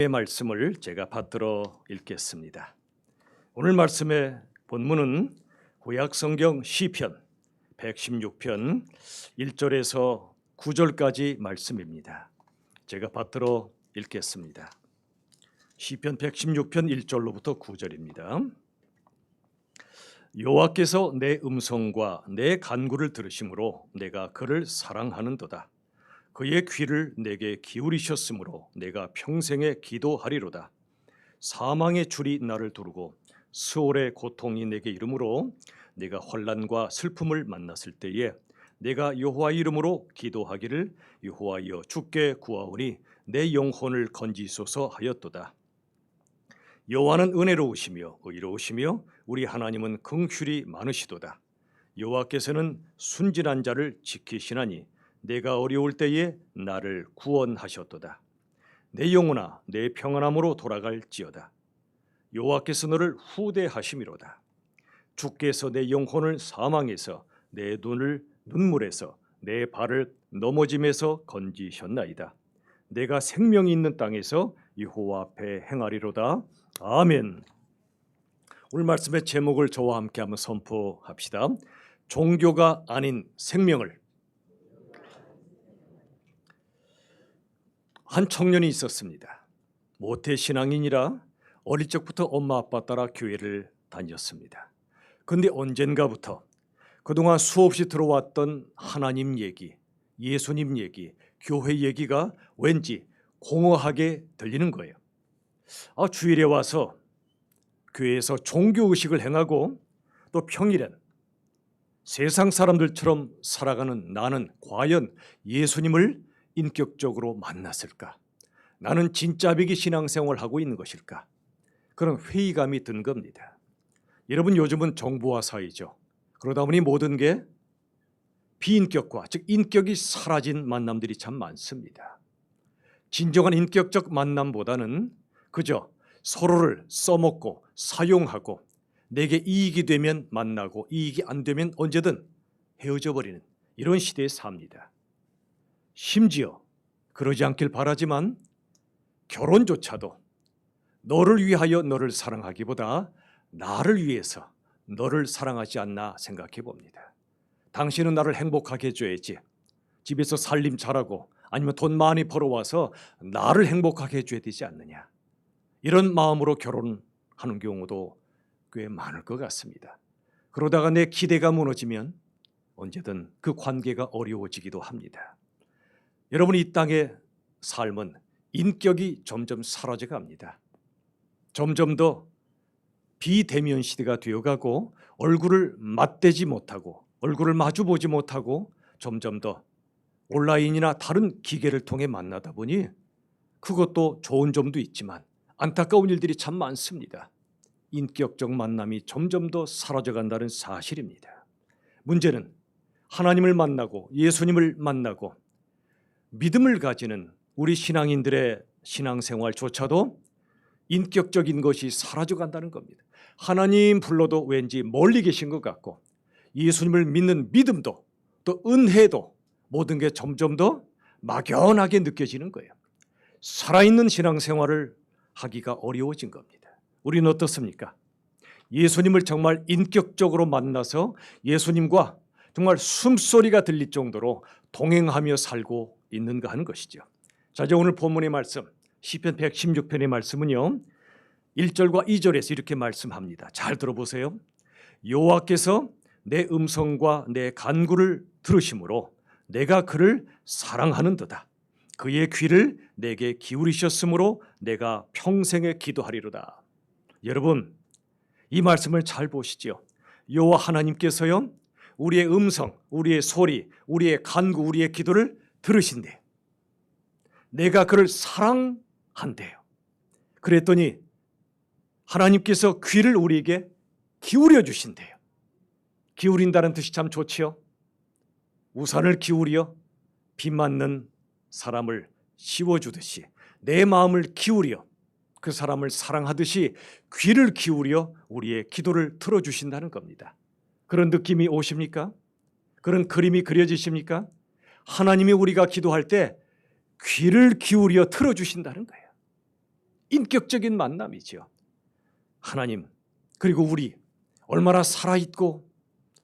말씀을 제가 받들어 읽겠습니다. 오늘 말씀의 본문은 구약성경 시편 116편 1절에서 9절까지 말씀입니다. 제가 받들어 읽겠습니다. 시편 116편 1절로부터 9절입니다. 여호와께서 내 음성과 내 간구를 들으심으로 내가 그를 사랑하는도다. 그의 귀를 내게 기울이셨으므로 내가 평생에 기도하리로다. 사망의 줄이 나를 두르고 수월의 고통이 내게 이르므로 내가 환난과 슬픔을 만났을 때에 내가 여호와 이름으로 기도하기를 여호와여 주께 구하오니 내 영혼을 건지소서 하였도다. 여호와는 은혜로우시며 의로우시며 우리 하나님은 긍휼이 많으시도다. 여호와께서는 순진한 자를 지키시나니 내가 어려울 때에 나를 구원하셨도다. 내 영혼아 내 평안함으로 돌아갈지어다. 여호와께서 너를 후대하심이로다. 주께서 내 영혼을 사망에서 내 눈을 눈물에서 내 발을 넘어짐에서 건지셨나이다. 내가 생명이 있는 땅에서 여호와 앞에 행하리로다. 아멘. 오늘 말씀의 제목을 저와 함께 한번 선포합시다. 종교가 아닌 생명을. 한 청년이 있었습니다. 모태신앙인이라 어릴 적부터 엄마 아빠 따라 교회를 다녔습니다. 그런데 언젠가부터 그동안 수없이 들어왔던 하나님 얘기, 예수님 얘기, 교회 얘기가 왠지 공허하게 들리는 거예요. 주일에 와서 교회에서 종교의식을 행하고 또 평일엔 세상 사람들처럼 살아가는 나는 과연 예수님을 인격적으로 만났을까? 나는 진짜 비기 신앙생활을 하고 있는 것일까? 그런 회의감이 든 겁니다. 여러분 요즘은 정보화 사회죠. 그러다 보니 모든 게 비인격화, 즉 인격이 사라진 만남들이 참 많습니다. 진정한 인격적 만남보다는 그저 서로를 써먹고 사용하고 내게 이익이 되면 만나고 이익이 안 되면 언제든 헤어져 버리는 이런 시대에 삽니다. 심지어 그러지 않길 바라지만 결혼조차도 너를 위하여 너를 사랑하기보다 나를 위해서 너를 사랑하지 않나 생각해 봅니다. 당신은 나를 행복하게 해줘야지. 집에서 살림 잘하고 아니면 돈 많이 벌어와서 나를 행복하게 해줘야 되지 않느냐. 이런 마음으로 결혼하는 경우도 꽤 많을 것 같습니다. 그러다가 내 기대가 무너지면 언제든 그 관계가 어려워지기도 합니다. 여러분 이 땅의 삶은 인격이 점점 사라져 갑니다. 점점 더 비대면 시대가 되어가고 얼굴을 맞대지 못하고 얼굴을 마주보지 못하고 점점 더 온라인이나 다른 기계를 통해 만나다 보니 그것도 좋은 점도 있지만 안타까운 일들이 참 많습니다. 인격적 만남이 점점 더 사라져 간다는 사실입니다. 문제는 하나님을 만나고 예수님을 만나고 믿음을 가지는 우리 신앙인들의 신앙생활조차도 인격적인 것이 사라져 간다는 겁니다. 하나님 불러도 왠지 멀리 계신 것 같고 예수님을 믿는 믿음도 또 은혜도 모든 게 점점 더 막연하게 느껴지는 거예요. 살아있는 신앙생활을 하기가 어려워진 겁니다. 우리는 어떻습니까? 예수님을 정말 인격적으로 만나서 예수님과 정말 숨소리가 들릴 정도로 동행하며 살고 있는가 하는 것이죠. 자, 이제 오늘 본문의 말씀 시편 116편의 말씀은요 1절과 2절에서 이렇게 말씀합니다. 잘 들어보세요. 여호와께서 내 음성과 내 간구를 들으심으로 내가 그를 사랑하는도다. 그의 귀를 내게 기울이셨으므로 내가 평생에 기도하리로다. 여러분 이 말씀을 잘 보시죠. 여호와 하나님께서요 우리의 음성, 우리의 소리, 우리의 간구, 우리의 기도를 들으신대요. 내가 그를 사랑한대요. 그랬더니 하나님께서 귀를 우리에게 기울여 주신대요. 기울인다는 뜻이 참 좋지요. 우산을 기울여 비 맞는 사람을 씌워주듯이 내 마음을 기울여 그 사람을 사랑하듯이 귀를 기울여 우리의 기도를 들어주신다는 겁니다. 그런 느낌이 오십니까? 그런 그림이 그려지십니까? 하나님이 우리가 기도할 때 귀를 기울여 들어주신다는 거예요. 인격적인 만남이죠. 하나님 그리고 우리 얼마나 살아있고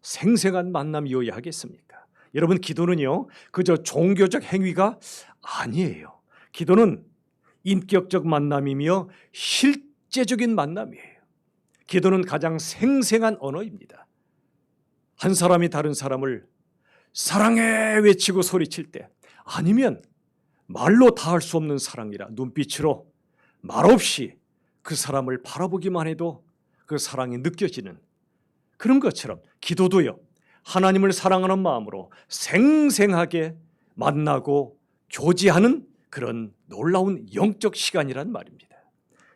생생한 만남이어야 하겠습니까? 여러분, 기도는요 그저 종교적 행위가 아니에요. 기도는 인격적 만남이며 실제적인 만남이에요. 기도는 가장 생생한 언어입니다. 한 사람이 다른 사람을 사랑해 외치고 소리칠 때, 아니면 말로 다할 수 없는 사랑이라 눈빛으로 말없이 그 사람을 바라보기만 해도 그 사랑이 느껴지는 그런 것처럼 기도도요 하나님을 사랑하는 마음으로 생생하게 만나고 교제하는 그런 놀라운 영적 시간이란 말입니다.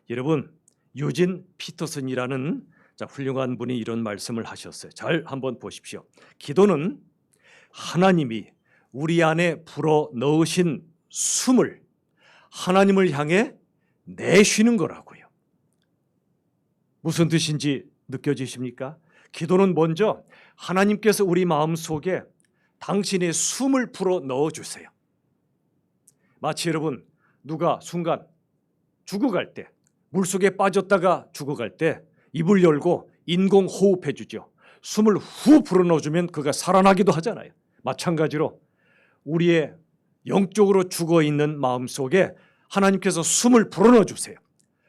여러분, 유진 피터슨이라는 훌륭한 분이 이런 말씀을 하셨어요. 잘 한번 보십시오. 기도는 하나님이 우리 안에 불어 넣으신 숨을 하나님을 향해 내쉬는 거라고요. 무슨 뜻인지 느껴지십니까? 기도는 먼저 하나님께서 우리 마음속에 당신의 숨을 불어 넣어주세요. 마치 여러분 누가 순간 죽어갈 때, 물속에 빠졌다가 죽어갈 때 입을 열고 인공호흡해 주죠. 숨을 후 불어넣어주면 그가 살아나기도 하잖아요. 마찬가지로 우리의 영적으로 죽어있는 마음속에 하나님께서 숨을 불어넣어 주세요.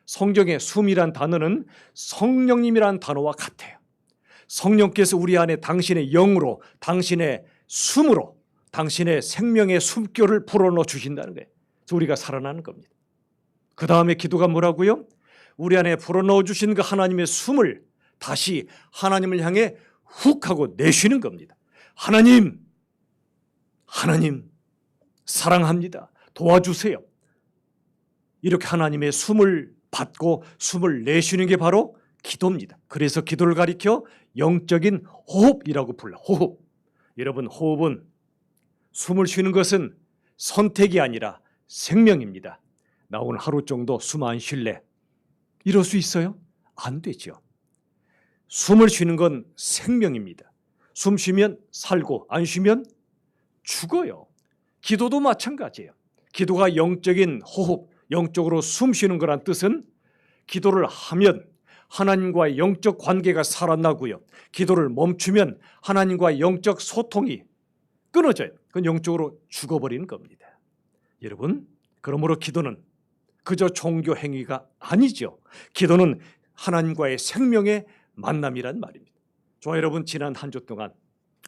성경에 숨이란 단어는 성령님이란 단어와 같아요. 성령께서 우리 안에 당신의 영으로, 당신의 숨으로, 당신의 생명의 숨결을 불어넣어 주신다는 거예요. 그래서 우리가 살아나는 겁니다. 그 다음에 기도가 뭐라고요? 우리 안에 불어넣어 주신 그 하나님의 숨을 다시 하나님을 향해 훅 하고 내쉬는 겁니다. 하나님 사랑합니다. 도와주세요. 이렇게 하나님의 숨을 받고 숨을 내쉬는 게 바로 기도입니다. 그래서 기도를 가리켜 영적인 호흡이라고 불러. 호흡. 여러분, 호흡은 숨을 쉬는 것은 선택이 아니라 생명입니다. 나 오늘 하루 정도 숨 안 쉴래. 이럴 수 있어요? 안 되죠. 숨을 쉬는 건 생명입니다. 숨 쉬면 살고 안 쉬면 죽어요. 기도도 마찬가지예요. 기도가 영적인 호흡, 영적으로 숨 쉬는 거란 뜻은 기도를 하면 하나님과의 영적 관계가 살아나고요. 기도를 멈추면 하나님과의 영적 소통이 끊어져요. 그건 영적으로 죽어버리는 겁니다. 여러분, 그러므로 기도는 그저 종교 행위가 아니죠. 기도는 하나님과의 생명의 만남이란 말입니다. 저와 여러분, 지난 한 주 동안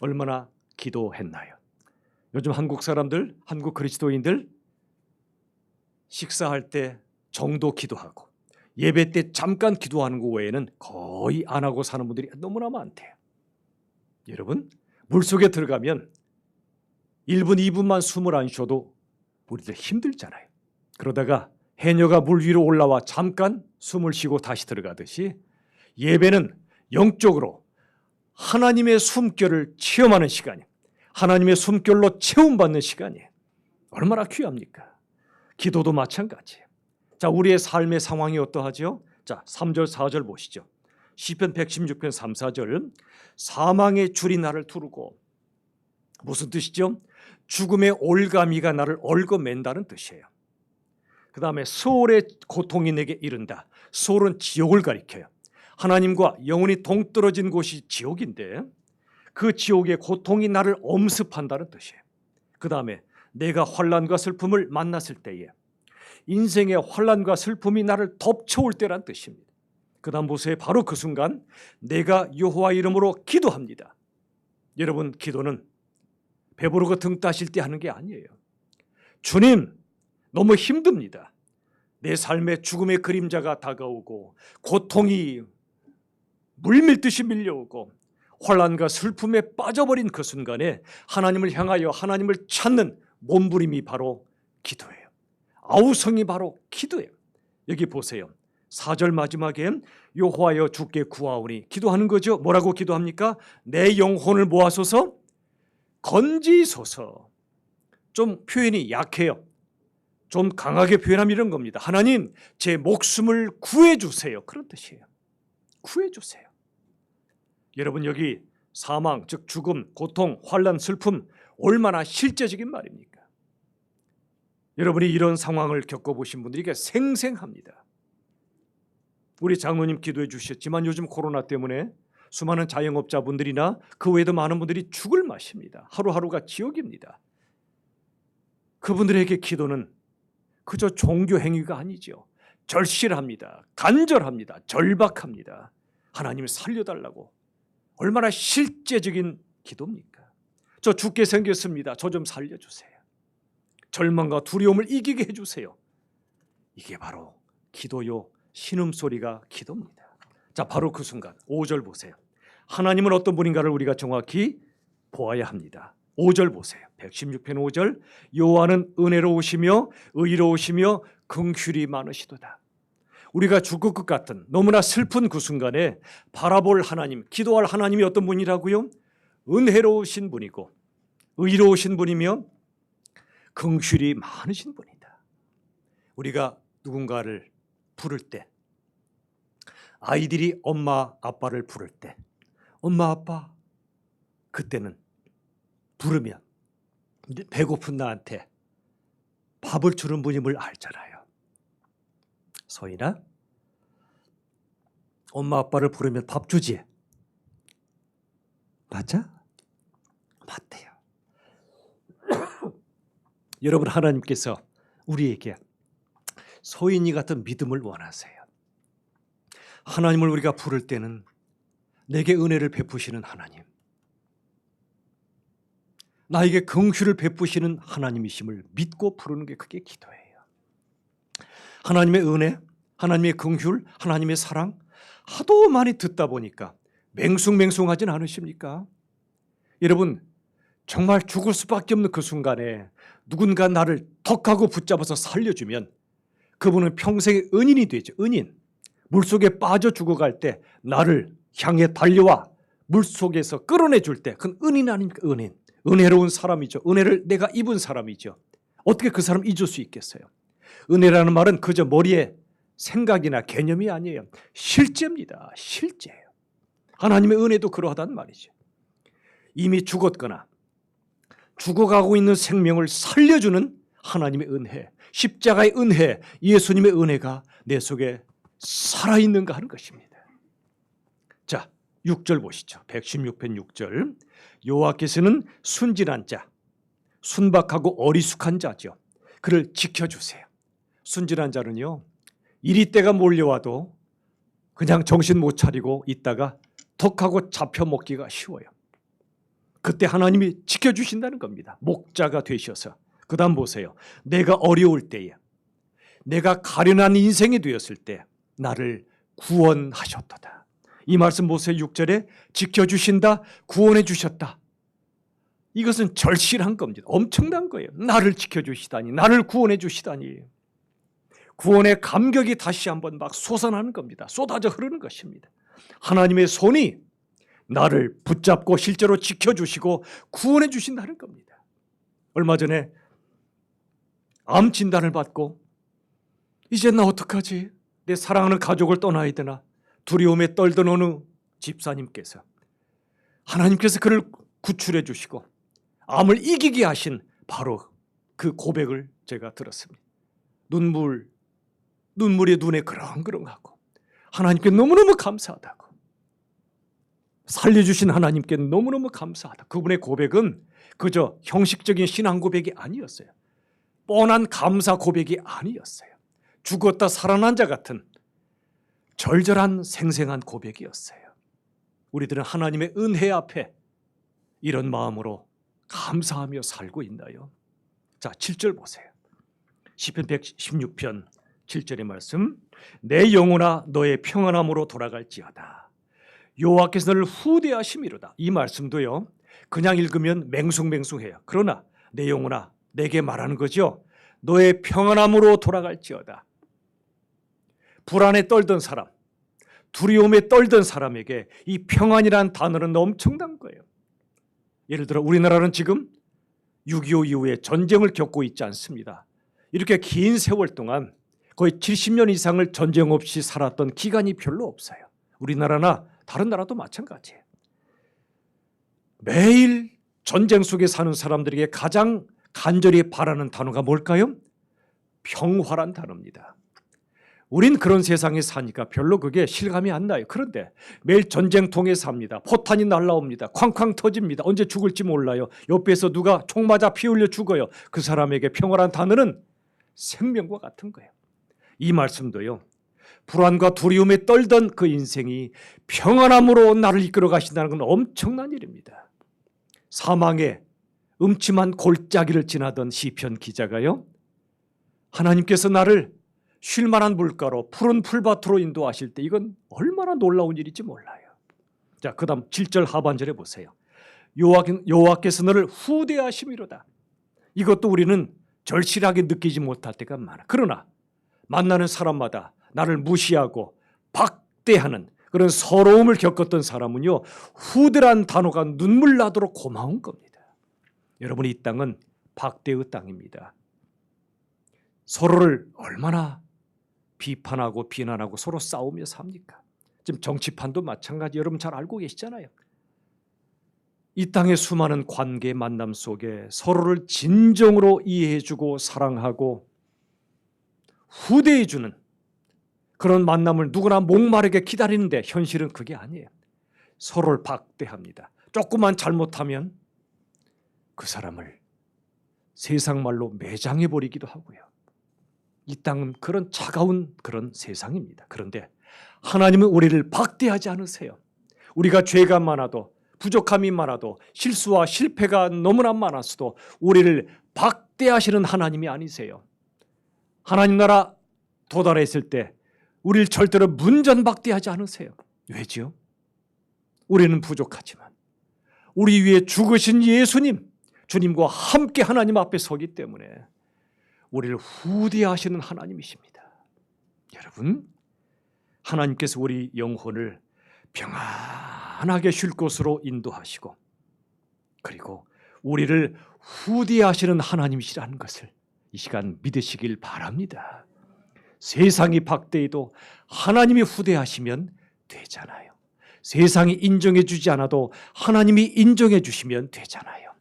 얼마나 기도했나요? 요즘 한국 사람들, 한국 그리스도인들 식사할 때 정도 기도하고 예배 때 잠깐 기도하는 거 외에는 거의 안 하고 사는 분들이 너무나 많대요. 여러분, 물속에 들어가면 1분, 2분만 숨을 안 쉬어도 우리들 힘들잖아요. 그러다가 해녀가 물 위로 올라와 잠깐 숨을 쉬고 다시 들어가듯이 예배는 영적으로 하나님의 숨결을 체험하는 시간이에요. 하나님의 숨결로 체험받는 시간이에요. 얼마나 귀합니까? 기도도 마찬가지예요. 자, 우리의 삶의 상황이 어떠하죠? 자, 3절 4절 보시죠. 시편 116편 3, 4절. 사망의 줄이 나를 두르고, 무슨 뜻이죠? 죽음의 올가미가 나를 얽어맨다는 뜻이에요. 그 다음에 수월의 고통이 내게 이른다. 수월은 지옥을 가리켜요. 하나님과 영혼이 동떨어진 곳이 지옥인데 그 지옥의 고통이 나를 엄습한다는 뜻이에요. 그 다음에 내가 환난과 슬픔을 만났을 때에, 인생의 환난과 슬픔이 나를 덮쳐올 때란 뜻입니다. 그 다음 보세요. 바로 그 순간 내가 여호와 이름으로 기도합니다. 여러분, 기도는 배부르고 등 따실 때 하는 게 아니에요. 주님, 너무 힘듭니다. 내 삶에 죽음의 그림자가 다가오고 고통이 물밀듯이 밀려오고 환난과 슬픔에 빠져버린 그 순간에 하나님을 향하여 하나님을 찾는 몸부림이 바로 기도예요. 아우성이 바로 기도예요. 여기 보세요. 4절 마지막에 여호와여 주께 구하오니 기도하는 거죠. 뭐라고 기도합니까? 내 영혼을 모아소서 건지소서. 좀 표현이 약해요. 좀 강하게 표현하면 이런 겁니다. 하나님, 제 목숨을 구해주세요. 그런 뜻이에요. 구해주세요. 여러분, 여기 사망, 즉 죽음, 고통, 환난, 슬픔 얼마나 실제적인 말입니까? 여러분이 이런 상황을 겪어보신 분들에게 생생합니다. 우리 장로님 기도해 주셨지만 요즘 코로나 때문에 수많은 자영업자분들이나 그 외에도 많은 분들이 죽을 맛입니다. 하루하루가 지옥입니다. 그분들에게 기도는 그저 종교 행위가 아니죠. 절실합니다. 간절합니다. 절박합니다. 하나님 살려달라고. 얼마나 실제적인 기도입니까? 저 죽게 생겼습니다. 저 좀 살려주세요. 절망과 두려움을 이기게 해주세요. 이게 바로 기도요. 신음소리가 기도입니다. 자, 바로 그 순간 5절 보세요. 하나님은 어떤 분인가를 우리가 정확히 보아야 합니다. 5절 보세요. 116편 5절. 여호와는 은혜로우시며 의로우시며 긍휼이 많으시도다. 우리가 죽을 것 같은 너무나 슬픈 그 순간에 바라볼 하나님, 기도할 하나님이 어떤 분이라고요? 은혜로우신 분이고 의로우신 분이며 긍휼이 많으신 분이다. 우리가 누군가를 부를 때, 아이들이 엄마 아빠를 부를 때, 엄마 아빠, 그때는 부르면 배고픈 나한테 밥을 주는 분임을 알잖아요. 소희나, 엄마 아빠를 부르면 밥 주지? 맞아? 맞대요. 여러분, 하나님께서 우리에게 소인이 같은 믿음을 원하세요. 하나님을 우리가 부를 때는 내게 은혜를 베푸시는 하나님, 나에게 긍휼을 베푸시는 하나님이심을 믿고 부르는 게 그게 기도예요. 하나님의 은혜, 하나님의 긍휼, 하나님의 사랑 하도 많이 듣다 보니까 맹숭맹숭하진 않으십니까? 여러분, 정말 죽을 수밖에 없는 그 순간에 누군가 나를 턱하고 붙잡아서 살려주면 그분은 평생의 은인이 되죠. 은인. 물속에 빠져 죽어갈 때 나를 향해 달려와 물속에서 끌어내줄 때 그건 은인 아닙니까? 은인. 은혜로운 사람이죠. 은혜를 내가 입은 사람이죠. 어떻게 그 사람 잊을 수 있겠어요? 은혜라는 말은 그저 머리에 생각이나 개념이 아니에요. 실제입니다. 실제예요. 하나님의 은혜도 그러하단 말이죠. 이미 죽었거나 죽어가고 있는 생명을 살려주는 하나님의 은혜, 십자가의 은혜, 예수님의 은혜가 내 속에 살아있는가 하는 것입니다. 자, 6절 보시죠. 116편 6절. 여호와께서는 순진한 자, 순박하고 어리숙한 자죠. 그를 지켜주세요. 순진한 자는요, 이리때가 몰려와도 그냥 정신 못 차리고 있다가 덕하고 잡혀먹기가 쉬워요. 그때 하나님이 지켜주신다는 겁니다. 목자가 되셔서. 그 다음 보세요. 내가 어려울 때에, 내가 가련한 인생이 되었을 때 나를 구원하셨도다. 이 말씀 보세요. 6절에 지켜주신다, 구원해 주셨다. 이것은 절실한 겁니다. 엄청난 거예요. 나를 지켜주시다니, 나를 구원해 주시다니. 구원의 감격이 다시 한번 막 솟아나는 겁니다. 쏟아져 흐르는 것입니다. 하나님의 손이 나를 붙잡고 실제로 지켜주시고 구원해 주신다는 겁니다. 얼마 전에 암 진단을 받고 이제 나 어떡하지? 내 사랑하는 가족을 떠나야 되나? 두려움에 떨던 어느 집사님께서 하나님께서 그를 구출해 주시고 암을 이기게 하신 바로 그 고백을 제가 들었습니다. 눈물이 눈에 그렁그렁하고 하나님께 너무너무 감사하다고, 살려주신 하나님께 너무너무 감사하다. 그분의 고백은 그저 형식적인 신앙 고백이 아니었어요. 뻔한 감사 고백이 아니었어요. 죽었다 살아난 자 같은 절절한 생생한 고백이었어요. 우리들은 하나님의 은혜 앞에 이런 마음으로 감사하며 살고 있나요? 자, 7절 보세요. 시편 116편 7절의 말씀. 내 영혼아 너의 평안함으로 돌아갈지어다. 여호와께서 너를 후대하심이로다. 이 말씀도요, 그냥 읽으면 맹숭맹숭해요. 그러나 내 영혼아, 내게 말하는 거죠. 너의 평안함으로 돌아갈지어다. 불안에 떨던 사람, 두려움에 떨던 사람에게 이 평안이라는 단어는 엄청난 거예요. 예를 들어 우리나라는 지금 6.25 이후에 전쟁을 겪고 있지 않습니다. 이렇게 긴 세월 동안 거의 70년 이상을 전쟁 없이 살았던 기간이 별로 없어요. 우리나라나 다른 나라도 마찬가지예요. 매일 전쟁 속에 사는 사람들에게 가장 간절히 바라는 단어가 뭘까요? 평화란 단어입니다. 우린 그런 세상에 사니까 별로 그게 실감이 안 나요. 그런데 매일 전쟁통에 삽니다. 포탄이 날라옵니다. 쾅쾅 터집니다. 언제 죽을지 몰라요. 옆에서 누가 총 맞아 피 흘려 죽어요. 그 사람에게 평화란 단어는 생명과 같은 거예요. 이 말씀도요, 불안과 두려움에 떨던 그 인생이 평안함으로 나를 이끌어 가신다는 건 엄청난 일입니다. 사망의 음침한 골짜기를 지나던 시편 기자가요, 하나님께서 나를 쉴 만한 물가로 푸른 풀밭으로 인도하실 때 이건 얼마나 놀라운 일인지 몰라요. 자, 그 다음 7절 하반절에 보세요. 여호와께서 너를 후대하심이로다. 이것도 우리는 절실하게 느끼지 못할 때가 많아. 그러나 만나는 사람마다 나를 무시하고 박대하는 그런 서러움을 겪었던 사람은요, 후대란 단어가 눈물 나도록 고마운 겁니다. 여러분, 이 땅은 박대의 땅입니다. 서로를 얼마나 비판하고 비난하고 서로 싸우며 삽니까? 지금 정치판도 마찬가지, 여러분 잘 알고 계시잖아요. 이 땅의 수많은 관계 만남 속에 서로를 진정으로 이해해주고 사랑하고 후대해주는 그런 만남을 누구나 목마르게 기다리는데 현실은 그게 아니에요. 서로를 박대합니다. 조금만 잘못하면 그 사람을 세상 말로 매장해버리기도 하고요. 이 땅은 그런 차가운 그런 세상입니다. 그런데 하나님은 우리를 박대하지 않으세요. 우리가 죄가 많아도 부족함이 많아도 실수와 실패가 너무나 많았어도 우리를 박대하시는 하나님이 아니세요. 하나님 나라 도달했을 때 우리를 절대로 문전박대하지 않으세요. 왜죠? 우리는 부족하지만 우리 위에 죽으신 예수님, 주님과 함께 하나님 앞에 서기 때문에 우리를 후대하시는 하나님이십니다. 여러분, 하나님께서 우리 영혼을 평안하게 쉴 곳으로 인도하시고 그리고 우리를 후대하시는 하나님이시라는 것을 이 시간 믿으시길 바랍니다. 세상이 박대해도 하나님이 후대하시면 되잖아요. 세상이 인정해 주지 않아도 하나님이 인정해 주시면 되잖아요.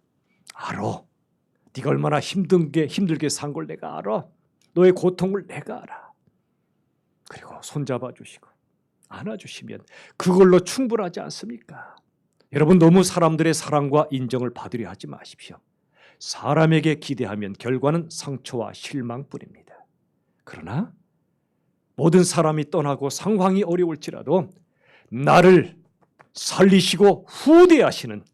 알아. 네가 얼마나 힘들게 산 걸 내가 알아. 너의 고통을 내가 알아. 그리고 손잡아 주시고 안아주시면 그걸로 충분하지 않습니까? 여러분, 너무 사람들의 사랑과 인정을 받으려 하지 마십시오. 사람에게 기대하면 결과는 상처와 실망뿐입니다. 그러나 모든 사람이 떠나고 상황이 어려울지라도 나를 살리시고 후대하시는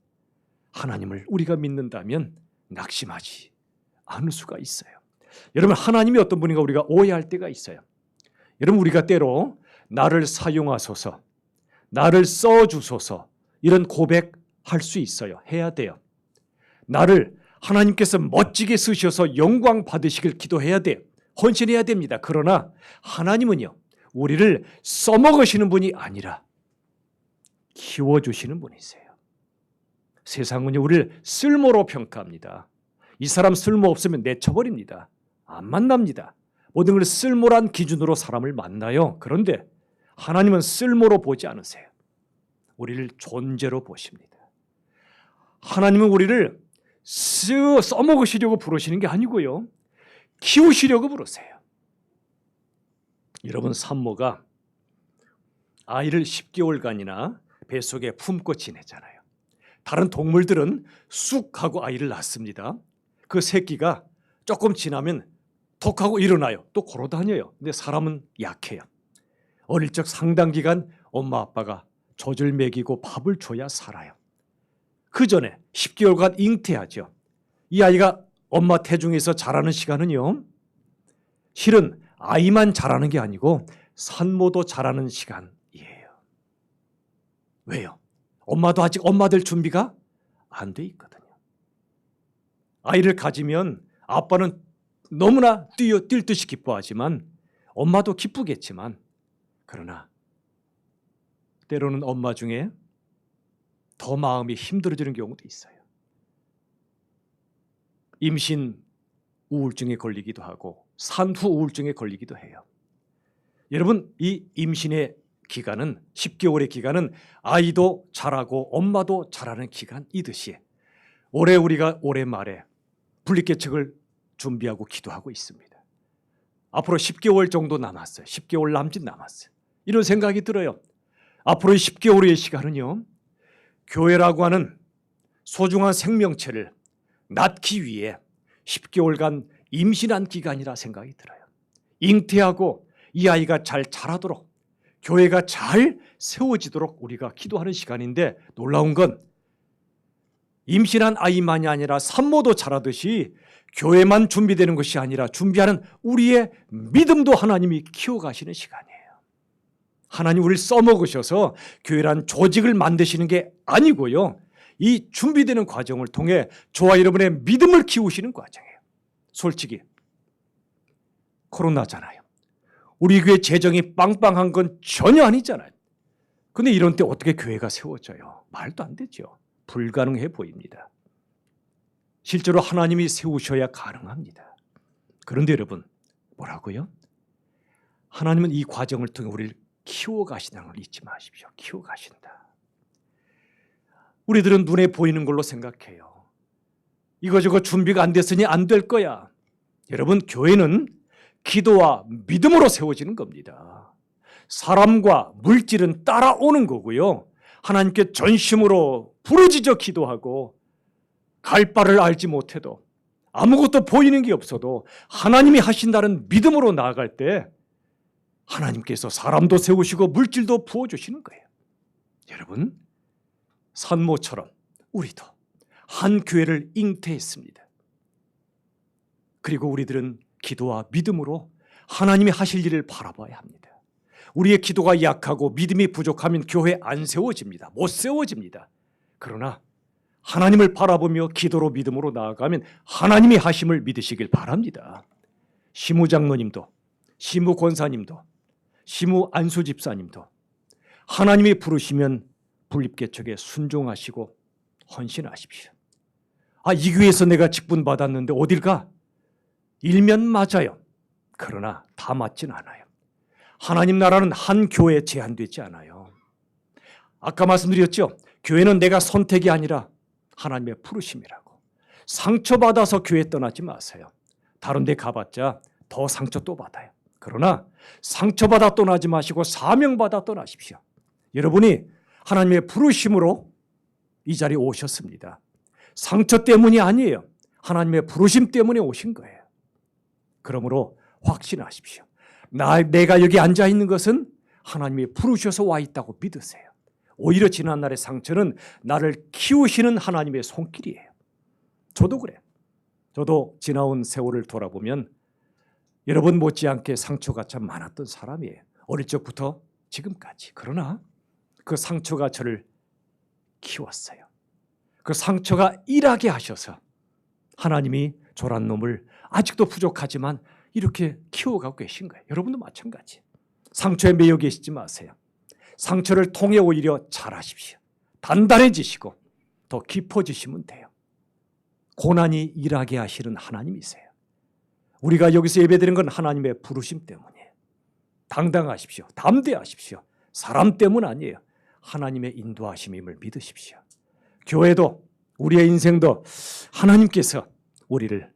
하나님을 우리가 믿는다면 낙심하지 않을 수가 있어요. 여러분, 하나님이 어떤 분인가 우리가 오해할 때가 있어요. 여러분, 우리가 때로 나를 사용하소서, 나를 써주소서 이런 고백할 수 있어요. 해야 돼요. 나를 하나님께서 멋지게 쓰셔서 영광 받으시길 기도해야 돼요. 헌신해야 됩니다. 그러나 하나님은요, 우리를 써먹으시는 분이 아니라 키워주시는 분이세요. 세상은요, 우리를 쓸모로 평가합니다. 이 사람 쓸모 없으면 내쳐버립니다. 안 만납니다. 모든 걸 쓸모란 기준으로 사람을 만나요. 그런데 하나님은 쓸모로 보지 않으세요. 우리를 존재로 보십니다. 하나님은 우리를 써먹으시려고 부르시는 게 아니고요, 키우시려고 부르세요. 여러분, 산모가 아이를 10개월간이나 뱃속에 품고 지내잖아요. 다른 동물들은 쑥 하고 아이를 낳습니다. 그 새끼가 조금 지나면 톡 하고 일어나요. 또 걸어 다녀요. 근데 사람은 약해요. 어릴 적 상당 기간 엄마 아빠가 젖을 먹이고 밥을 줘야 살아요. 그 전에 10개월간 잉태하죠. 이 아이가 엄마 태중에서 자라는 시간은요, 실은 아이만 자라는 게 아니고 산모도 자라는 시간이에요. 왜요? 엄마도 아직 엄마 될 준비가 안 돼 있거든요. 아이를 가지면 아빠는 너무나 뛸 듯이 기뻐하지만 엄마도 기쁘겠지만, 그러나 때로는 엄마 중에 더 마음이 힘들어지는 경우도 있어요. 임신 우울증에 걸리기도 하고 산후 우울증에 걸리기도 해요. 여러분, 이 임신의 기간은, 10개월의 기간은 아이도 자라고 엄마도 자라는 기간이듯이 우리가 올해 말에 분리개척을 준비하고 기도하고 있습니다. 앞으로 10개월 정도 남았어요. 10개월 남짓 남았어요. 이런 생각이 들어요. 앞으로 10개월의 시간은요, 교회라고 하는 소중한 생명체를 낳기 위해 10개월간 임신한 기간이라 생각이 들어요. 잉태하고 이 아이가 잘 자라도록, 교회가 잘 세워지도록 우리가 기도하는 시간인데, 놀라운 건 임신한 아이만이 아니라 산모도 자라듯이 교회만 준비되는 것이 아니라 준비하는 우리의 믿음도 하나님이 키워가시는 시간이에요. 하나님 우리를 써먹으셔서 교회란 조직을 만드시는 게 아니고요, 이 준비되는 과정을 통해 저와 여러분의 믿음을 키우시는 과정이에요. 솔직히 코로나잖아요. 우리 교회 재정이 빵빵한 건 전혀 아니잖아요. 근데 이런 때 어떻게 교회가 세워져요? 말도 안 되죠. 불가능해 보입니다. 실제로 하나님이 세우셔야 가능합니다. 그런데 여러분, 뭐라고요? 하나님은 이 과정을 통해 우리를 키워가시다는 걸 잊지 마십시오. 키워가신다. 우리들은 눈에 보이는 걸로 생각해요. 이거저거 준비가 안 됐으니 안 될 거야. 여러분, 교회는 기도와 믿음으로 세워지는 겁니다. 사람과 물질은 따라오는 거고요, 하나님께 전심으로 부르짖어 기도하고 갈 바를 알지 못해도, 아무것도 보이는 게 없어도 하나님이 하신다는 믿음으로 나아갈 때 하나님께서 사람도 세우시고 물질도 부어주시는 거예요. 여러분, 산모처럼 우리도 한 교회를 잉태했습니다. 그리고 우리들은 기도와 믿음으로 하나님이 하실 일을 바라봐야 합니다. 우리의 기도가 약하고 믿음이 부족하면 교회 안 세워집니다. 못 세워집니다. 그러나 하나님을 바라보며 기도로 믿음으로 나아가면 하나님이 하심을 믿으시길 바랍니다. 시무장로님도, 시무권사님도, 시무안수집사님도 하나님이 부르시면 분립개척에 순종하시고 헌신하십시오. 이 교회에서 내가 직분 받았는데 어딜 가? 일면 맞아요. 그러나 다 맞진 않아요. 하나님 나라는 한 교회에 제한되지 않아요. 아까 말씀드렸죠? 교회는 내가 선택이 아니라 하나님의 부르심이라고. 상처받아서 교회 떠나지 마세요. 다른 데 가봤자 더 상처 또 받아요. 그러나 상처받아 떠나지 마시고 사명받아 떠나십시오. 여러분이 하나님의 부르심으로 이 자리에 오셨습니다. 상처 때문이 아니에요. 하나님의 부르심 때문에 오신 거예요. 그러므로 확신하십시오. 내가 여기 앉아 있는 것은 하나님이 부르셔서 와 있다고 믿으세요. 오히려 지난날의 상처는 나를 키우시는 하나님의 손길이에요. 저도 그래요. 저도 지나온 세월을 돌아보면 여러분 못지않게 상처가 참 많았던 사람이에요. 어릴 적부터 지금까지. 그러나 그 상처가 저를 키웠어요. 그 상처가 일하게 하셔서 하나님이 저란 놈을 아직도 부족하지만 이렇게 키워가고 계신 거예요. 여러분도 마찬가지. 상처에 매여 계시지 마세요. 상처를 통해 오히려 잘하십시오. 단단해지시고 더 깊어지시면 돼요. 고난이 일하게 하시는 하나님이세요. 우리가 여기서 예배드리는 건 하나님의 부르심 때문이에요. 당당하십시오. 담대하십시오. 사람 때문 아니에요. 하나님의 인도하심임을 믿으십시오. 교회도 우리의 인생도 하나님께서 우리를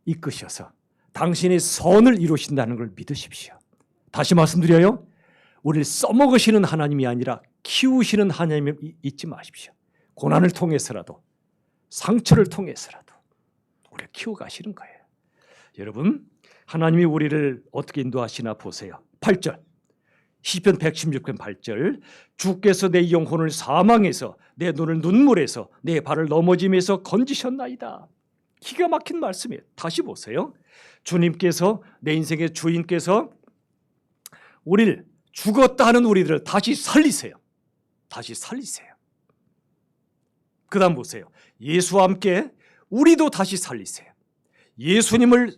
이끄셔서 당신의 선을 이루신다는 걸 믿으십시오. 다시 말씀드려요. 우리를 써먹으시는 하나님이 아니라 키우시는 하나님을 잊지 마십시오. 고난을 통해서라도 상처를 통해서라도 우리를 키워가시는 거예요. 여러분, 하나님이 우리를 어떻게 인도하시나 보세요. 8절, 시편 116편 8절, 주께서 내 영혼을 사망에서 내 눈을 눈물에서 내 발을 넘어짐에서 건지셨나이다. 기가 막힌 말씀이에요. 다시 보세요. 주님께서, 내 인생의 주인께서 우리를, 죽었다 하는 우리들을 다시 살리세요. 다시 살리세요. 그 다음 보세요. 예수와 함께 우리도 다시 살리세요. 예수님을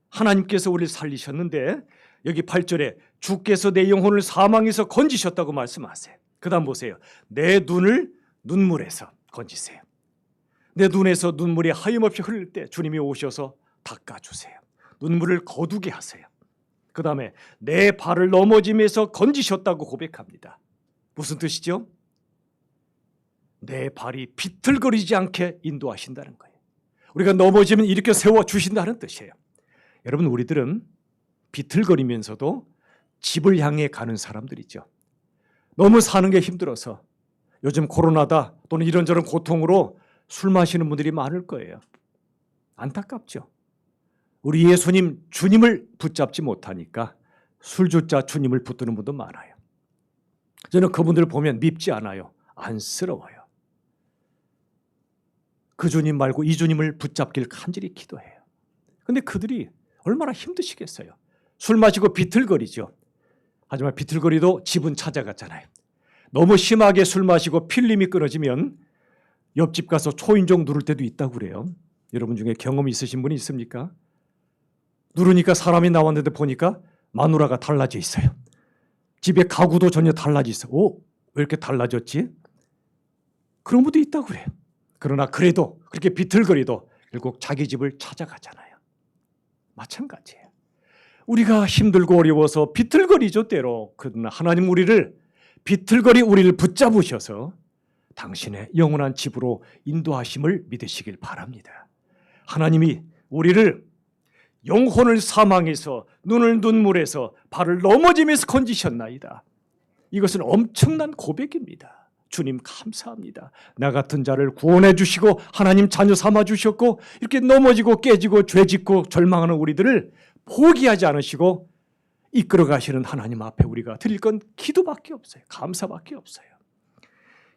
하나님께서 우리를 살리셨는데 여기 8절에 주께서 내 영혼을 사망에서 건지셨다고 말씀하세요. 그 다음 보세요. 내 눈을 눈물에서 건지세요. 내 눈에서 눈물이 하염없이 흐를 때 주님이 오셔서 닦아주세요. 눈물을 거두게 하세요. 그 다음에 내 발을 넘어짐에서 건지셨다고 고백합니다. 무슨 뜻이죠? 내 발이 비틀거리지 않게 인도하신다는 거예요. 우리가 넘어지면 일으켜 세워주신다는 뜻이에요. 여러분, 우리들은 비틀거리면서도 집을 향해 가는 사람들이죠. 너무 사는 게 힘들어서 요즘 코로나다 또는 이런저런 고통으로 술 마시는 분들이 많을 거예요. 안타깝죠. 우리 예수님 주님을 붙잡지 못하니까 술주자 주님을 붙드는 분도 많아요. 저는 그분들을 보면 밉지 않아요. 안쓰러워요. 그 주님 말고 이 주님을 붙잡길 간절히 기도해요. 근데 그들이 얼마나 힘드시겠어요. 술 마시고 비틀거리죠. 하지만 비틀거리도 집은 찾아갔잖아요. 너무 심하게 술 마시고 필름이 끊어지면 옆집 가서 초인종 누를 때도 있다고 그래요. 여러분 중에 경험이 있으신 분이 있습니까? 누르니까 사람이 나왔는데 보니까 마누라가 달라져 있어요. 집에 가구도 전혀 달라져 있어요. 오, 왜 이렇게 달라졌지? 그런 분도 있다고 그래요. 그러나 그래도 그렇게 비틀거리도 결국 자기 집을 찾아가잖아요. 마찬가지예요. 우리가 힘들고 어려워서 비틀거리죠, 때로. 그러나 하나님 우리를 붙잡으셔서 당신의 영원한 집으로 인도하심을 믿으시길 바랍니다. 하나님이 우리를 영혼을 사망해서 눈을 눈물에서 발을 넘어지면서 건지셨나이다. 이것은 엄청난 고백입니다. 주님 감사합니다. 나 같은 자를 구원해 주시고 하나님 자녀 삼아 주셨고 이렇게 넘어지고 깨지고 죄짓고 절망하는 우리들을 포기하지 않으시고 이끌어 가시는 하나님 앞에 우리가 드릴 건 기도밖에 없어요. 감사밖에 없어요.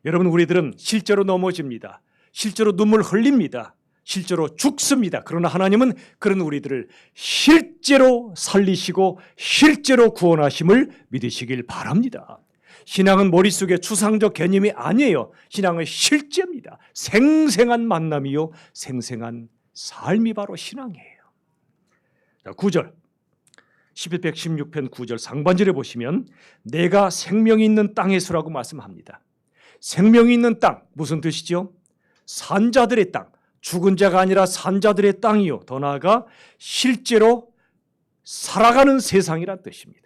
여러분, 우리들은 실제로 넘어집니다. 실제로 눈물 흘립니다. 실제로 죽습니다. 그러나 하나님은 그런 우리들을 실제로 살리시고 실제로 구원하심을 믿으시길 바랍니다. 신앙은 머릿속에 추상적 개념이 아니에요. 신앙은 실제입니다. 생생한 만남이요 생생한 삶이 바로 신앙이에요. 자, 9절 시편 116편 9절 상반절에 보시면 내가 생명이 있는 땅에서라고 말씀합니다. 생명이 있는 땅 무슨 뜻이죠? 산자들의 땅, 죽은 자가 아니라 산자들의 땅이요, 더 나아가 실제로 살아가는 세상이란 뜻입니다.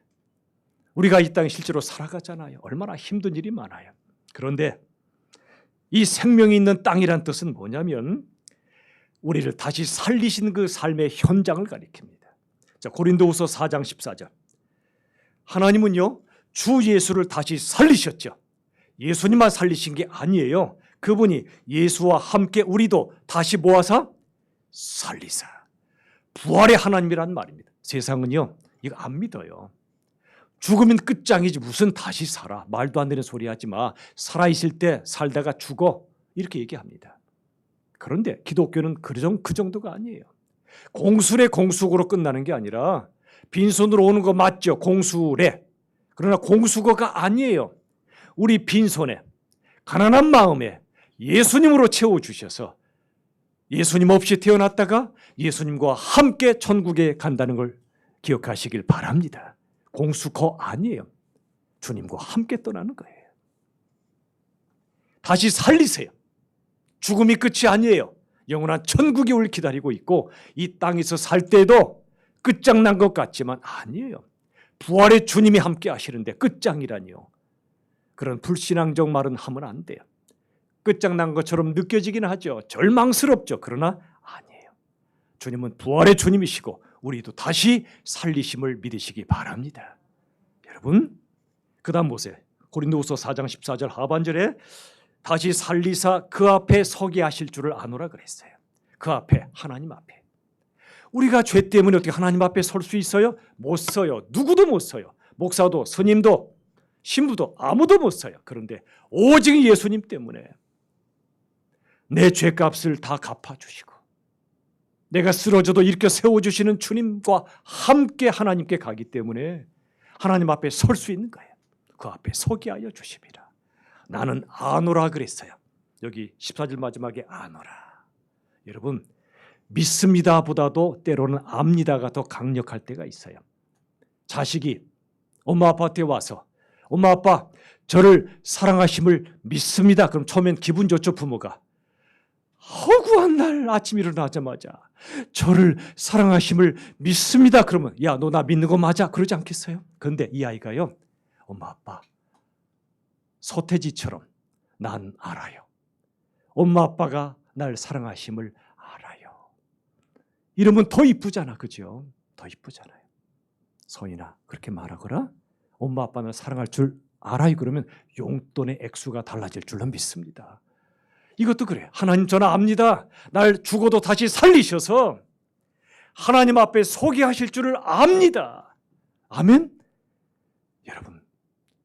우리가 이 땅에 실제로 살아가잖아요. 얼마나 힘든 일이 많아요. 그런데 이 생명이 있는 땅이란 뜻은 뭐냐면 우리를 다시 살리신 그 삶의 현장을 가리킵니다. 자, 고린도후서 4장 14절. 하나님은요, 주 예수를 다시 살리셨죠. 예수님만 살리신 게 아니에요. 그분이 예수와 함께 우리도 다시 모아서 살리사. 부활의 하나님이란 말입니다. 세상은요, 이거 안 믿어요. 죽으면 끝장이지 무슨 다시 살아. 말도 안 되는 소리 하지 마. 살아있을 때 살다가 죽어. 이렇게 얘기합니다. 그런데 기독교는 그 정도가 아니에요. 공수래 공수고로 끝나는 게 아니라 빈손으로 오는 거 맞죠? 공수래. 그러나 공수거가 아니에요. 우리 빈손에 가난한 마음에 예수님으로 채워주셔서 예수님 없이 태어났다가 예수님과 함께 천국에 간다는 걸 기억하시길 바랍니다. 공수거 아니에요. 주님과 함께 떠나는 거예요. 다시 살리세요. 죽음이 끝이 아니에요. 영원한 천국이 우리를 기다리고 있고 이 땅에서 살 때도 끝장난 것 같지만 아니에요. 부활의 주님이 함께 하시는데 끝장이라니요. 그런 불신앙적 말은 하면 안 돼요. 끝장난 것처럼 느껴지긴 하죠. 절망스럽죠. 그러나 아니에요. 주님은 부활의 주님이시고 우리도 다시 살리심을 믿으시기 바랍니다. 여러분, 그 다음 보세요. 고린도후서 4장 14절 하반절에 다시 살리사 그 앞에 서게 하실 줄을 아노라 그랬어요. 그 앞에, 하나님 앞에. 우리가 죄 때문에 어떻게 하나님 앞에 설 수 있어요? 못 서요. 누구도 못 서요. 목사도, 스님도, 신부도 아무도 못 서요. 그런데 오직 예수님 때문에 내 죄값을 다 갚아주시고 내가 쓰러져도 일으켜 세워주시는 주님과 함께 하나님께 가기 때문에 하나님 앞에 설 수 있는 거예요. 그 앞에 서게 하여 주십니다. 나는 아노라 그랬어요. 여기 14절 마지막에 아노라. 여러분, 믿습니다 보다도 때로는 압니다가 더 강력할 때가 있어요. 자식이 엄마 아빠한테 와서 엄마 아빠 저를 사랑하심을 믿습니다. 그럼 처음엔 기분 좋죠. 부모가. 허구한 날 아침 일어나자마자 저를 사랑하심을 믿습니다. 그러면 야, 너 나 믿는 거 맞아? 그러지 않겠어요? 그런데 이 아이가요, 엄마 아빠 서태지처럼 난 알아요. 엄마 아빠가 날 사랑하심을 알아요. 이러면 더 이쁘잖아. 그죠? 더 이쁘잖아요. 성인아, 그렇게 말하거라. 엄마 아빠는 사랑할 줄 알아요. 그러면 용돈의 액수가 달라질 줄로 믿습니다. 이것도 그래. 하나님 저는 압니다. 날 죽어도 다시 살리셔서 하나님 앞에 서게 하실 줄을 압니다. 아멘? 여러분,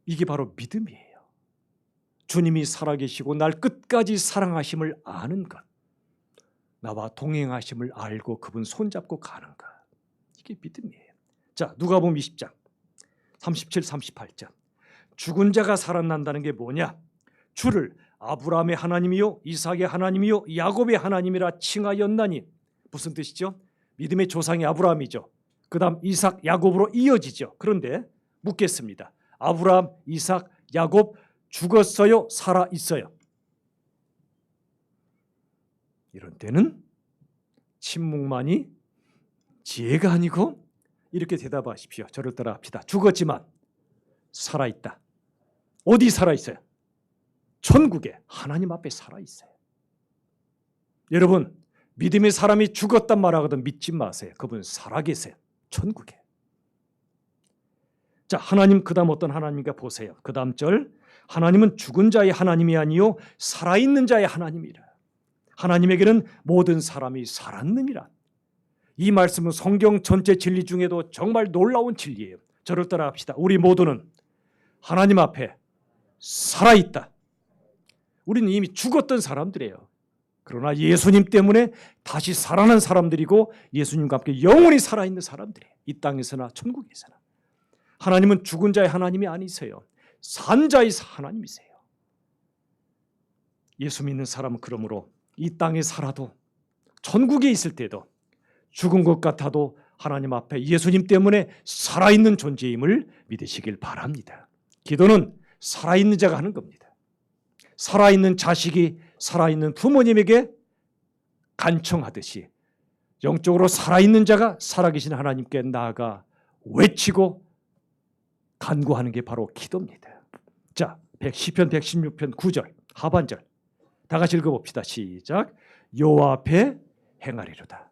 이게 바로 믿음이에요. 주님이 살아계시고 날 끝까지 사랑하심을 아는 것, 나와 동행하심을 알고 그분 손잡고 가는 것, 이게 믿음이에요. 자, 누가복음 20장 37, 38장. 죽은 자가 살아난다는 게 뭐냐? 주를 아브라함의 하나님이요 이삭의 하나님이요 야곱의 하나님이라 칭하였나니. 무슨 뜻이죠? 믿음의 조상이 아브라함이죠. 그 다음 이삭, 야곱으로 이어지죠. 그런데 묻겠습니다. 아브라함, 이삭, 야곱 죽었어요? 살아있어요? 이런 때는 침묵만이 지혜가 아니고 이렇게 대답하십시오. 저를 따라 합시다. 죽었지만 살아있다. 어디 살아있어요? 천국에 하나님 앞에 살아있어요. 여러분, 믿음의 사람이 죽었단 말하거든 믿지 마세요. 그분 살아계세요. 천국에. 자, 하나님 그 다음 어떤 하나님인가 보세요. 그 다음 절, 하나님은 죽은 자의 하나님이 아니요 살아있는 자의 하나님이라. 하나님에게는 모든 사람이 살았느니라. 이 말씀은 성경 전체 진리 중에도 정말 놀라운 진리예요. 저를 따라 합시다. 우리 모두는 하나님 앞에 살아있다. 우리는 이미 죽었던 사람들이에요. 그러나 예수님 때문에 다시 살아난 사람들이고 예수님과 함께 영원히 살아있는 사람들이에요. 이 땅에서나 천국에서나. 하나님은 죽은 자의 하나님이 아니세요. 산 자의 하나님이세요. 예수 믿는 사람은 그러므로 이 땅에 살아도 천국에 있을 때도 죽은 것 같아도 하나님 앞에 예수님 때문에 살아있는 존재임을 믿으시길 바랍니다. 기도는 살아있는 자가 하는 겁니다. 살아있는 자식이 살아있는 부모님에게 간청하듯이 영적으로 살아있는 자가 살아계신 하나님께 나아가 외치고 간구하는 게 바로 기도입니다. 자, 시편 116편 9절 하반절 다 같이 읽어봅시다. 시작. 여호와 앞에 행하리로다.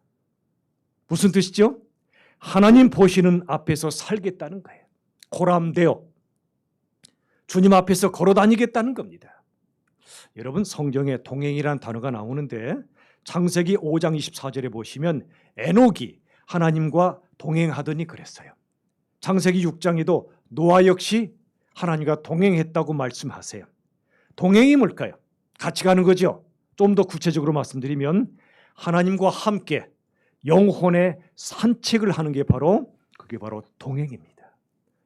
무슨 뜻이죠? 하나님 보시는 앞에서 살겠다는 거예요. 고람되어 주님 앞에서 걸어다니겠다는 겁니다. 여러분, 성경에 동행이라는 단어가 나오는데 창세기 5장 24절에 보시면 에녹이 하나님과 동행하더니 그랬어요. 창세기 6장에도 노아 역시 하나님과 동행했다고 말씀하세요. 동행이 뭘까요? 같이 가는 거죠. 좀 더 구체적으로 말씀드리면 하나님과 함께 영혼의 산책을 하는 게 바로 그게 바로 동행입니다.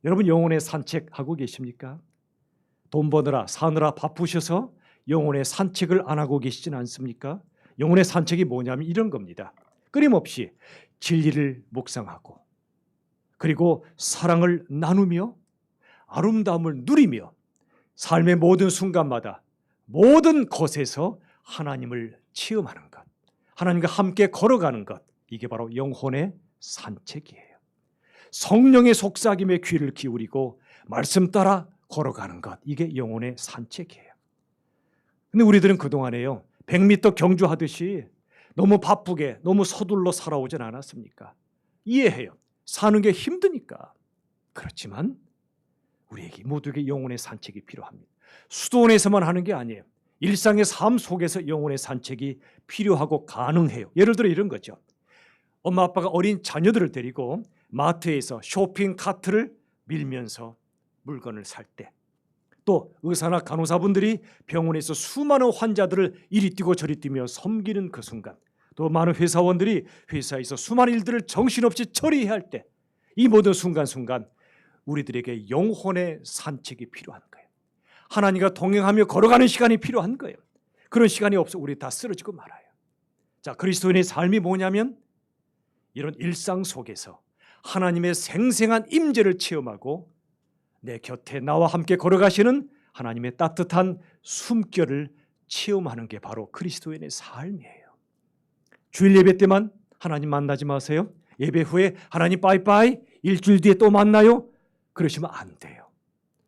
여러분, 영혼의 산책하고 계십니까? 돈 버느라 사느라 바쁘셔서 영혼의 산책을 안 하고 계시진 않습니까? 영혼의 산책이 뭐냐면 이런 겁니다. 끊임없이 진리를 묵상하고 그리고 사랑을 나누며 아름다움을 누리며 삶의 모든 순간마다 모든 것에서 하나님을 체험하는 것, 하나님과 함께 걸어가는 것, 이게 바로 영혼의 산책이에요. 성령의 속삭임에 귀를 기울이고 말씀 따라 걸어가는 것, 이게 영혼의 산책이에요. 근데 우리들은 그동안에요 100m 경주하듯이 너무 바쁘게 너무 서둘러 살아오진 않았습니까? 이해해요. 사는 게 힘드니까. 그렇지만 우리에게 모두에게 영혼의 산책이 필요합니다. 수도원에서만 하는 게 아니에요. 일상의 삶 속에서 영혼의 산책이 필요하고 가능해요. 예를 들어 이런 거죠. 엄마 아빠가 어린 자녀들을 데리고 마트에서 쇼핑 카트를 밀면서 물건을 살 때, 또 의사나 간호사분들이 병원에서 수많은 환자들을 이리 뛰고 저리 뛰며 섬기는 그 순간, 또 많은 회사원들이 회사에서 수많은 일들을 정신없이 처리해야 할 때, 이 모든 순간순간 우리들에게 영혼의 산책이 필요한 거예요. 하나님과 동행하며 걸어가는 시간이 필요한 거예요. 그런 시간이 없어 우리 다 쓰러지고 말아요. 자, 그리스도인의 삶이 뭐냐면 이런 일상 속에서 하나님의 생생한 임재를 체험하고 내 곁에 나와 함께 걸어가시는 하나님의 따뜻한 숨결을 체험하는 게 바로 그리스도인의 삶이에요. 주일 예배 때만 하나님 만나지 마세요. 예배 후에 하나님 빠이빠이, 일주일 뒤에 또 만나요. 그러시면 안 돼요.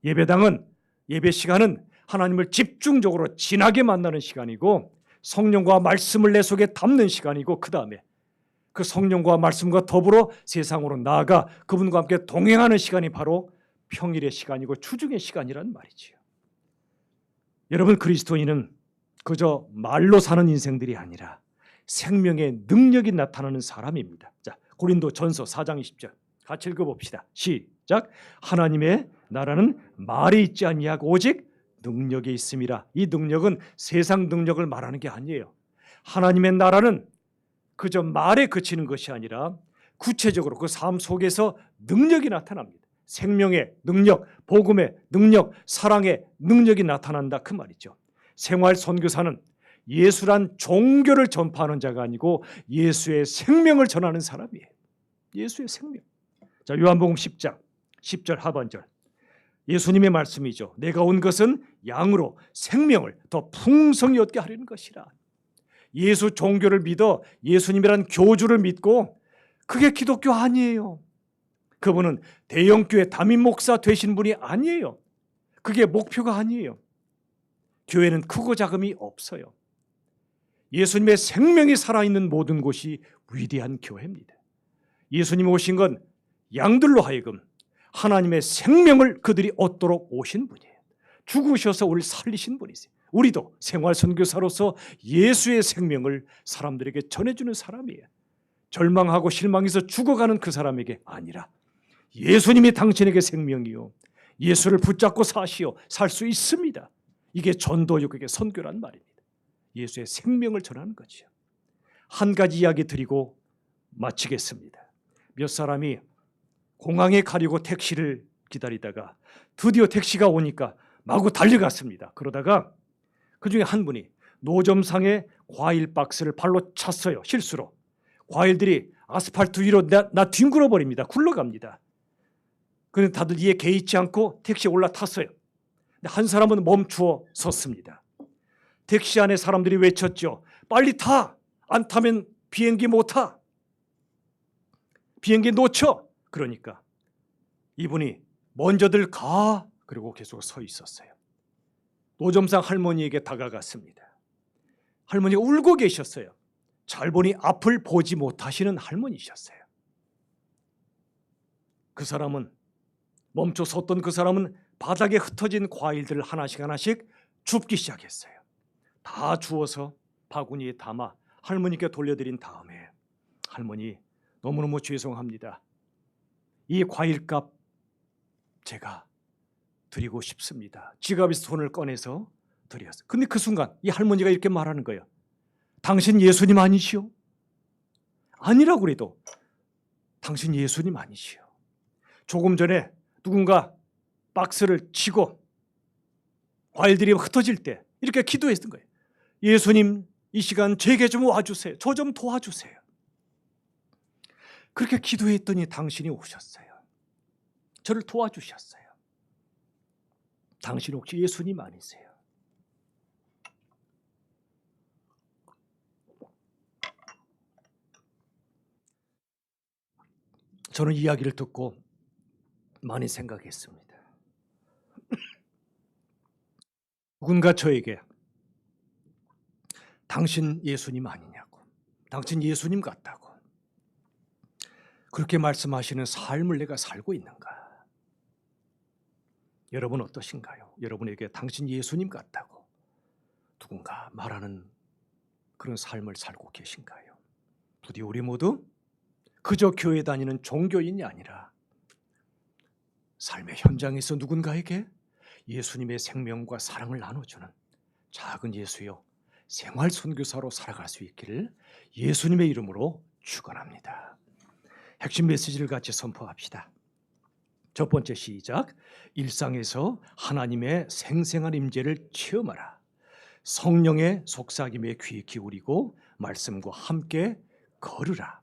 예배당은, 예배 시간은 하나님을 집중적으로 진하게 만나는 시간이고 성령과 말씀을 내 속에 담는 시간이고 그 그 성령과 말씀과 더불어 세상으로 나아가 그분과 함께 동행하는 시간이 바로 평일의 시간이고 주중의 시간이란 말이지요. 여러분, 그리스도인은 그저 말로 사는 인생들이 아니라 생명의 능력이 나타나는 사람입니다. 자, 고린도 전서 4장 20절 같이 읽어봅시다. 시작. 하나님의 나라는 말이 있지 아니하고 오직 능력이 있음이라. 이 능력은 세상 능력을 말하는 게 아니에요. 하나님의 나라는 그저 말에 그치는 것이 아니라 구체적으로 그 삶 속에서 능력이 나타납니다. 생명의 능력, 복음의 능력, 사랑의 능력이 나타난다 그 말이죠. 생활 선교사는 예수란 종교를 전파하는 자가 아니고 예수의 생명을 전하는 사람이에요. 예수의 생명. 자, 요한복음 10장 10절 하반절 예수님의 말씀이죠. 내가 온 것은 양으로 생명을 더 풍성히 얻게 하려는 것이라. 예수 종교를 믿어 예수님이란 교주를 믿고 그게 기독교 아니에요. 그분은 대형교회 담임 목사 되신 분이 아니에요. 그게 목표가 아니에요. 교회는 크고 작음이 없어요. 예수님의 생명이 살아있는 모든 곳이 위대한 교회입니다. 예수님이 오신 건 양들로 하여금 하나님의 생명을 그들이 얻도록 오신 분이에요. 죽으셔서 우리를 살리신 분이세요. 우리도 생활선교사로서 예수의 생명을 사람들에게 전해주는 사람이에요. 절망하고 실망해서 죽어가는 그 사람에게 아니라 예수님이 당신에게 생명이요 예수를 붙잡고 사시오 살 수 있습니다. 이게 전도역의 선교란 말입니다. 예수의 생명을 전하는 거죠. 한 가지 이야기 드리고 마치겠습니다. 몇 사람이 공항에 가려고 택시를 기다리다가 드디어 택시가 오니까 마구 달려갔습니다. 그러다가 그중에 한 분이 노점상에 과일 박스를 발로 찼어요. 실수로. 과일들이 아스팔트 위로 나 뒹굴어 버립니다. 굴러갑니다. 그런데 다들 이에 개의치 않고 택시에 올라탔어요. 근데 한 사람은 멈추어 섰습니다. 택시 안에 사람들이 외쳤죠. 빨리 타! 안 타면 비행기 못 타! 비행기 놓쳐! 그러니까 이분이 먼저들 가! 그리고 계속 서 있었어요. 노점상 할머니에게 다가갔습니다. 할머니가 울고 계셨어요. 잘 보니 앞을 보지 못하시는 할머니셨어요. 그 사람은 멈춰 섰던 그 사람은 바닥에 흩어진 과일들을 하나씩 하나씩 줍기 시작했어요. 다 주워서 바구니에 담아 할머니께 돌려드린 다음에 할머니 너무너무 죄송합니다. 이 과일값 제가 드리고 싶습니다. 지갑에서 돈을 꺼내서 드렸어요. 근데 그 순간 이 할머니가 이렇게 말하는 거예요. 당신 예수님 아니시오? 아니라고 그래도 당신 예수님 아니시오. 조금 전에 누군가 박스를 치고 과일들이 흩어질 때 이렇게 기도했던 거예요. 예수님 이 시간 제게 좀 와주세요. 저 좀 도와주세요. 그렇게 기도했더니 당신이 오셨어요. 저를 도와주셨어요. 당신 혹시 예수님 아니세요? 저는 이야기를 듣고 많이 생각했습니다. 누군가 저에게 당신 예수님 아니냐고, 당신 예수님 같다고 그렇게 말씀하시는 삶을 내가 살고 있는가? 여러분 어떠신가요? 여러분에게 당신 예수님 같다고 누군가 말하는 그런 삶을 살고 계신가요? 부디 우리 모두 그저 교회 다니는 종교인이 아니라 삶의 현장에서 누군가에게 예수님의 생명과 사랑을 나눠주는 작은 예수여 생활 선교사로 살아갈 수 있기를 예수님의 이름으로 축원합니다. 핵심 메시지를 같이 선포합시다. 첫 번째 시작. 일상에서 하나님의 생생한 임재를 체험하라. 성령의 속삭임에 귀 기울이고 말씀과 함께 걸으라.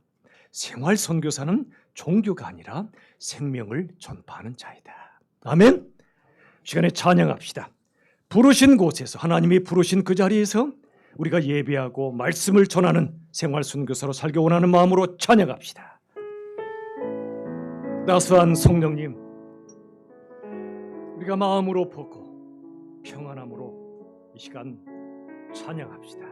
생활 선교사는 종교가 아니라 생명을 전파하는 자이다. 아멘. 시간에 찬양합시다. 부르신 곳에서 하나님이 부르신 그 자리에서 우리가 예배하고 말씀을 전하는 생활 선교사로 살기 원하는 마음으로 찬양합시다. 따스한 성령님, 우리가 마음으로 보고 평안함으로 이 시간 찬양합시다.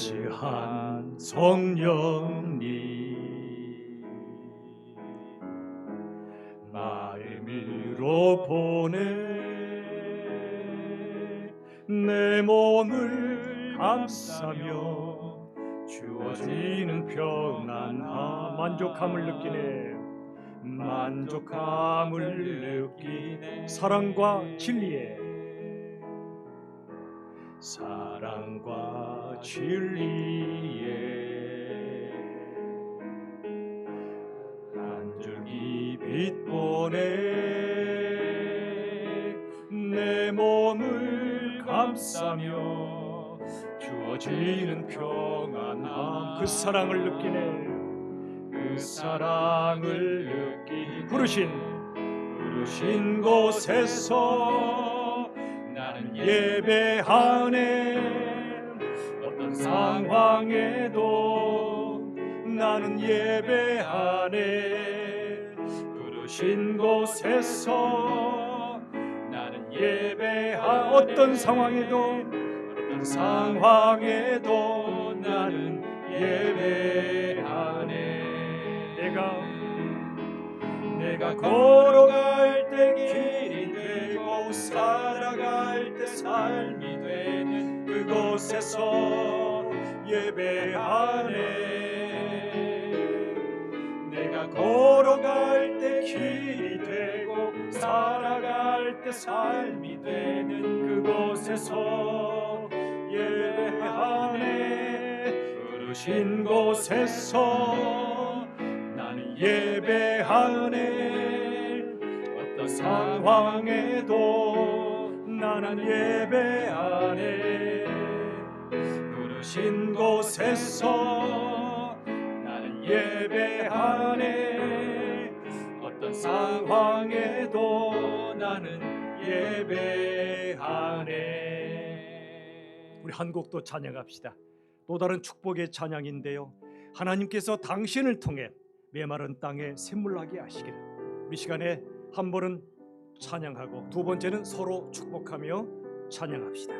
위대한 성령님 마음으로 보내 내 몸을 감싸며 주어지는 평안함 만족함을 느끼네 만족함을 느끼네 사랑과 진리에 한 줄기 빛 보내 내 몸을 감싸며 주어지는 평안함 그 사랑을 느끼네 그 사랑을 느끼 부르신 곳에서 나는 예배하네 어떤 상황에도 나는 예배하네 부르신 곳에서 나는 예배하네 어떤 상황에도 나는 예배하네 내가 걸어갈 때 길이 되고 살아갈 때 삶이 되는 그곳에서 예배하네 내가 걸어갈 때 길이 되고 살아갈 때 삶이 되는 그곳에서 예배하네 부르신 곳에서 나는 예배하네 어떤 상황에도 나는 예배하네 부르신 곳에서 나는 예배하네 어떤 상황에도 나는 예배하네 우리 한 곡 더 찬양합시다. 또 다른 축복의 찬양인데요 하나님께서 당신을 통해 메마른 땅에 샘물나게 하시기를 우리 시간에 한 번은 찬양하고 두 번째는 서로 축복하며 찬양합시다.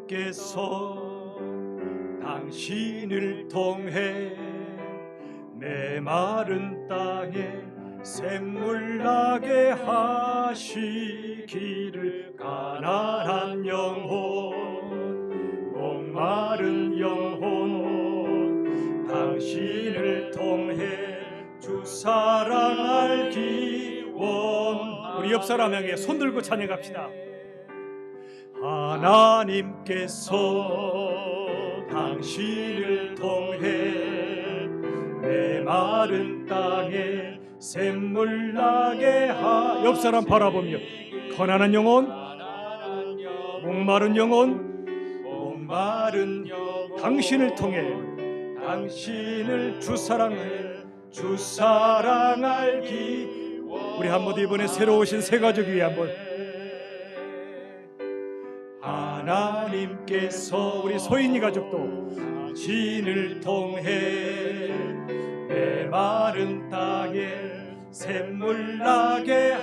하나님께서 당신을 통해 메마른 땅에 샘물나게 하시기를 가난한 영혼 목마른 영혼 당신을 통해 주 사랑 알기 원 우리 옆 사람 향해 손 들고 찬양합시다. 하나님께서 당신을 통해 메마른 땅에 샘물나게 옆 사람 바라보며 가난한 영혼 목마른 영혼 당신을 통해 당신을 주 사랑 알기 우리 한번 이번에 새로 오신 새 가족 위에 한번 하나님께서 우리 소인이 가족도 당신을 통해 메마른 땅에 샘물나게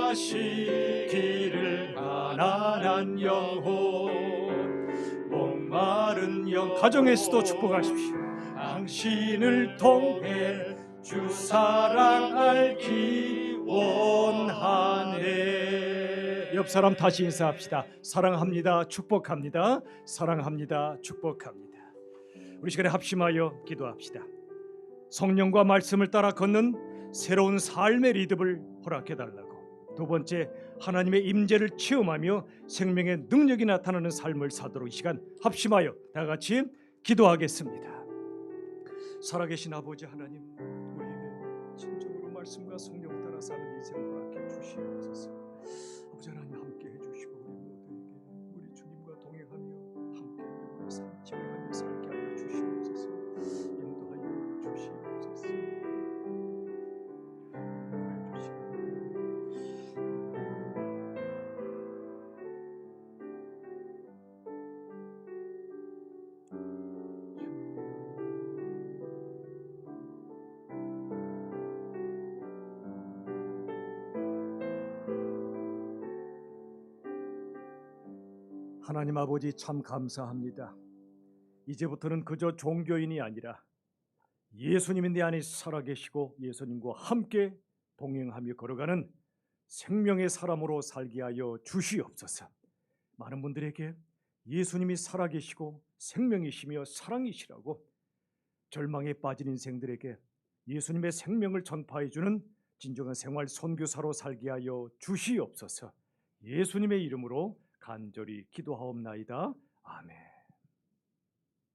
하시기를 가난한 영혼 목마른 가정에서도 축복하십시오. 당신을 통해 주 사랑 알기 원하네. 옆 사람 다시 인사합시다. 사랑합니다. 축복합니다. 사랑합니다. 축복합니다. 우리 시간에 합심하여 기도합시다. 성령과 말씀을 따라 걷는 새로운 삶의 리듬을 허락해달라고. 두 번째, 하나님의 임재를 체험하며 생명의 능력이 나타나는 삶을 사도록 이 시간 합심하여 다 같이 기도하겠습니다. 살아계신 아버지 하나님, 우리에게 진정으로 말씀과 성령 따라 사는 인생 허락해 주시옵소서. 아버지 하나님 함께 해주시고 우리 모두에게 우리 주님과 동행하며 함께 영원의 삶 지배하며 살게 하여 주시옵소서. 인도하여 주시옵소서. 하나님 아버지 참 감사합니다. 이제부터는 그저 종교인이 아니라 예수님이 내 안에 살아계시고 예수님과 함께 동행하며 걸어가는 생명의 사람으로 살게 하여 주시옵소서. 많은 분들에게 예수님이 살아계시고 생명이시며 사랑이시라고 절망에 빠진 인생들에게 예수님의 생명을 전파해주는 진정한 생활 선교사로 살게 하여 주시옵소서. 예수님의 이름으로 간절히 기도하옵나이다. 아멘.